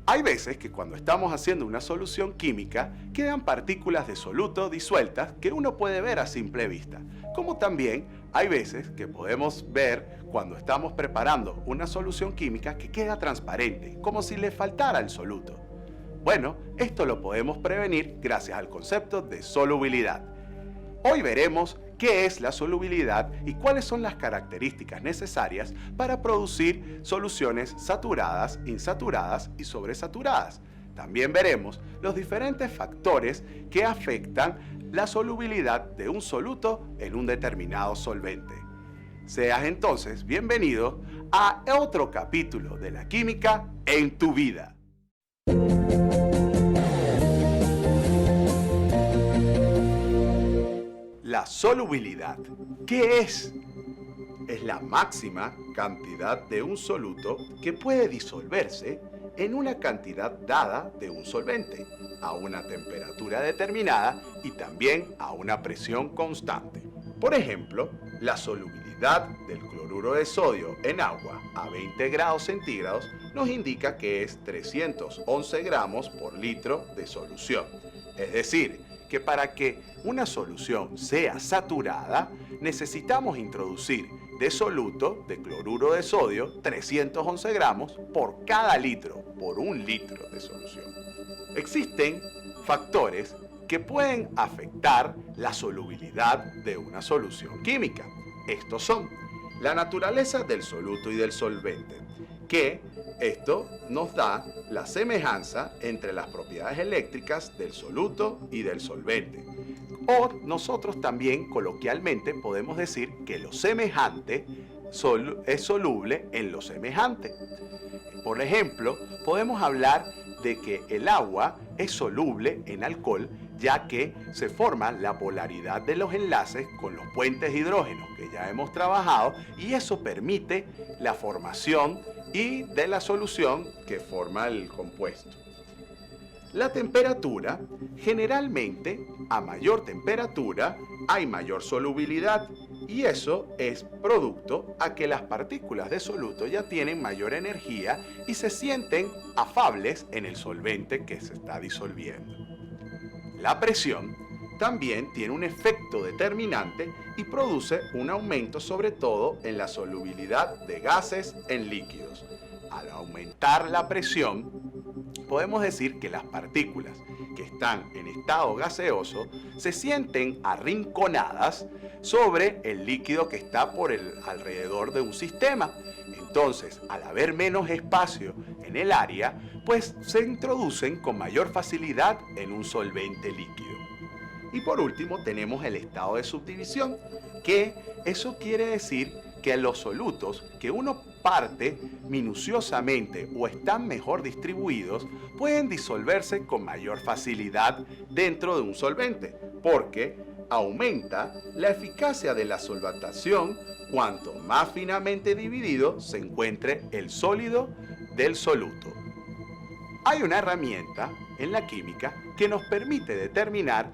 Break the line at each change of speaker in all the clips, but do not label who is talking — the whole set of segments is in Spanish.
Hay veces que cuando estamos haciendo una solución química quedan partículas de soluto disueltas que uno puede ver a simple vista, como también hay veces que podemos ver cuando estamos preparando una solución química que queda transparente, como si le faltara el soluto. Bueno, esto lo podemos prevenir gracias al concepto de solubilidad. Hoy veremos qué es la solubilidad y cuáles son las características necesarias para producir soluciones saturadas, insaturadas y sobresaturadas. También veremos los diferentes factores que afectan la solubilidad de un soluto en un determinado solvente. Seas entonces bienvenido a otro capítulo de la química en tu vida. La solubilidad, ¿qué es? Es la máxima cantidad de un soluto que puede disolverse en una cantidad dada de un solvente, a una temperatura determinada y también a una presión constante. Por ejemplo, la solubilidad del cloruro de sodio en agua a 20 grados centígrados nos indica que es 311 gramos por litro de solución. Es decir, que para que una solución sea saturada, necesitamos introducir de soluto de cloruro de sodio 311 gramos por cada litro, por un litro de solución. Existen factores que pueden afectar la solubilidad de una solución química. Estos son la naturaleza del soluto y del solvente, que esto nos da la semejanza entre las propiedades eléctricas del soluto y del solvente. O nosotros también coloquialmente podemos decir que lo semejante es soluble en lo semejante. Por ejemplo, podemos hablar de que el agua es soluble en alcohol, ya que se forma la polaridad de los enlaces con los puentes hidrógenos que ya hemos trabajado, y eso permite la formación y de la solución que forma el compuesto. La temperatura, generalmente a mayor temperatura hay mayor solubilidad, y eso es producto a que las partículas de soluto ya tienen mayor energía y se sienten afables en el solvente que se está disolviendo. La presión también tiene un efecto determinante y produce un aumento sobre todo en la solubilidad de gases en líquidos. Al aumentar la presión, podemos decir que las partículas que están en estado gaseoso se sienten arrinconadas sobre el líquido que está por alrededor de un sistema. Entonces, al haber menos espacio en el área, pues se introducen con mayor facilidad en un solvente líquido. Y por último tenemos el estado de subdivisión, que eso quiere decir que los solutos que uno parte minuciosamente o están mejor distribuidos pueden disolverse con mayor facilidad dentro de un solvente, porque aumenta la eficacia de la solvatación cuanto más finamente dividido se encuentre el sólido del soluto. Hay una herramienta en la química que nos permite determinar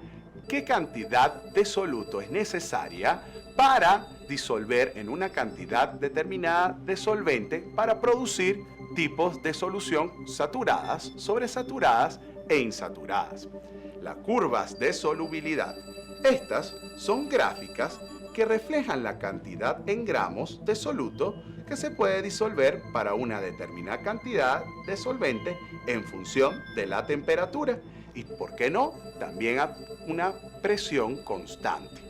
qué cantidad de soluto es necesaria para disolver en una cantidad determinada de solvente para producir tipos de solución saturadas, sobresaturadas e insaturadas. Las curvas de solubilidad. Estas son gráficas que reflejan la cantidad en gramos de soluto que se puede disolver para una determinada cantidad de solvente en función de la temperatura y, ¿por qué no?, también a una presión constante.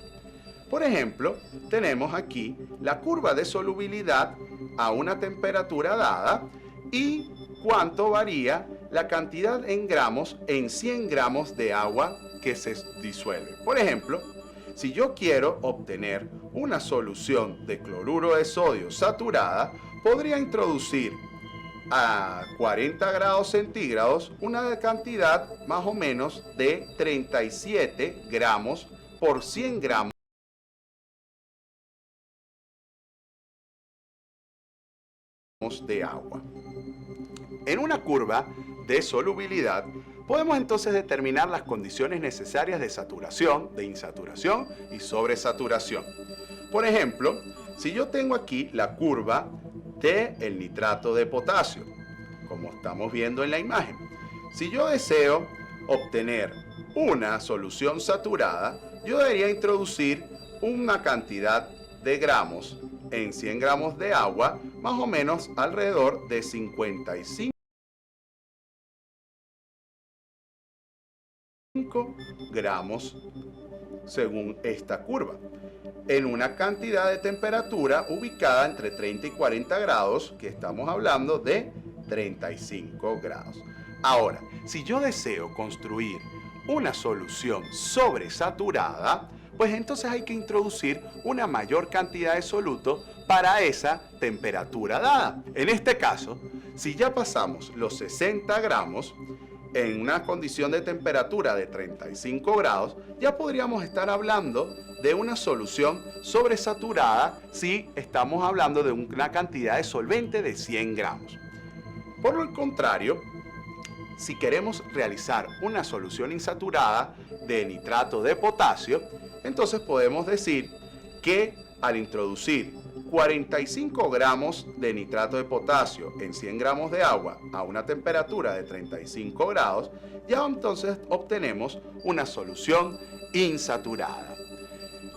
Por ejemplo, tenemos aquí la curva de solubilidad a una temperatura dada y cuánto varía la cantidad en gramos en 100 gramos de agua que se disuelve. Por ejemplo, si yo quiero obtener una solución de cloruro de sodio saturada, podría introducir a 40 grados centígrados una cantidad más o menos de 37 gramos por 100 gramos de agua. En una curva de solubilidad podemos entonces determinar las condiciones necesarias de saturación, de insaturación y sobresaturación. Por ejemplo, si yo tengo aquí la curva del nitrato de potasio, como estamos viendo en la imagen. Si yo deseo obtener una solución saturada, yo debería introducir una cantidad de gramos en 100 gramos de agua, más o menos alrededor de 55 gramos según esta curva, en una cantidad de temperatura ubicada entre 30 y 40 grados, que estamos hablando de 35 grados. Ahora, si yo deseo construir una solución sobresaturada, pues entonces hay que introducir una mayor cantidad de soluto para esa temperatura dada. En este caso, si ya pasamos los 60 gramos, en una condición de temperatura de 35 grados, ya podríamos estar hablando de una solución sobresaturada si estamos hablando de una cantidad de solvente de 100 gramos. Por el contrario, si queremos realizar una solución insaturada de nitrato de potasio, entonces podemos decir que al introducir 45 gramos de nitrato de potasio en 100 gramos de agua a una temperatura de 35 grados, ya entonces obtenemos una solución insaturada.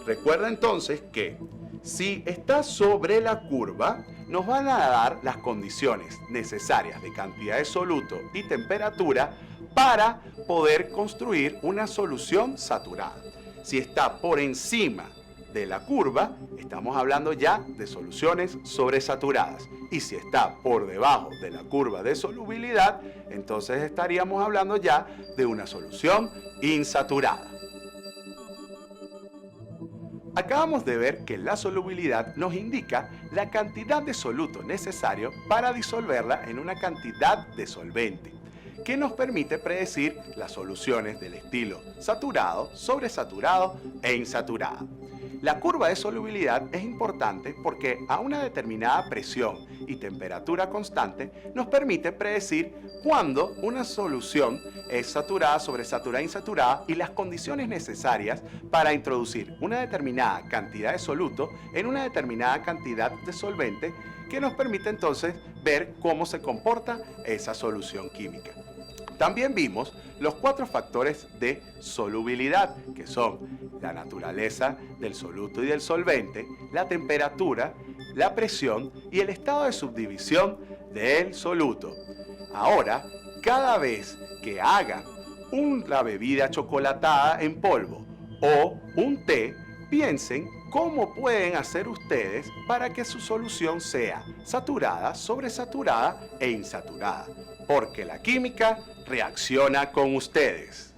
Recuerda entonces que si está sobre la curva, nos van a dar las condiciones necesarias de cantidad de soluto y temperatura para poder construir una solución saturada. Si está por encima de la curva, estamos hablando ya de soluciones sobresaturadas. Y si está por debajo de la curva de solubilidad, entonces estaríamos hablando ya de una solución insaturada. Acabamos de ver que la solubilidad nos indica la cantidad de soluto necesario para disolverla en una cantidad de solvente, que nos permite predecir las soluciones del estilo saturado, sobresaturado e insaturada. La curva de solubilidad es importante porque a una determinada presión y temperatura constante nos permite predecir cuándo una solución es saturada, sobresaturada, insaturada y las condiciones necesarias para introducir una determinada cantidad de soluto en una determinada cantidad de solvente, que nos permite entonces ver cómo se comporta esa solución química. También vimos los 4 factores de solubilidad, que son la naturaleza del soluto y del solvente, la temperatura, la presión y el estado de subdivisión del soluto. Ahora, cada vez que hagan una bebida chocolatada en polvo o un té, piensen cómo pueden hacer ustedes para que su solución sea saturada, sobresaturada e insaturada, porque la química reacciona con ustedes.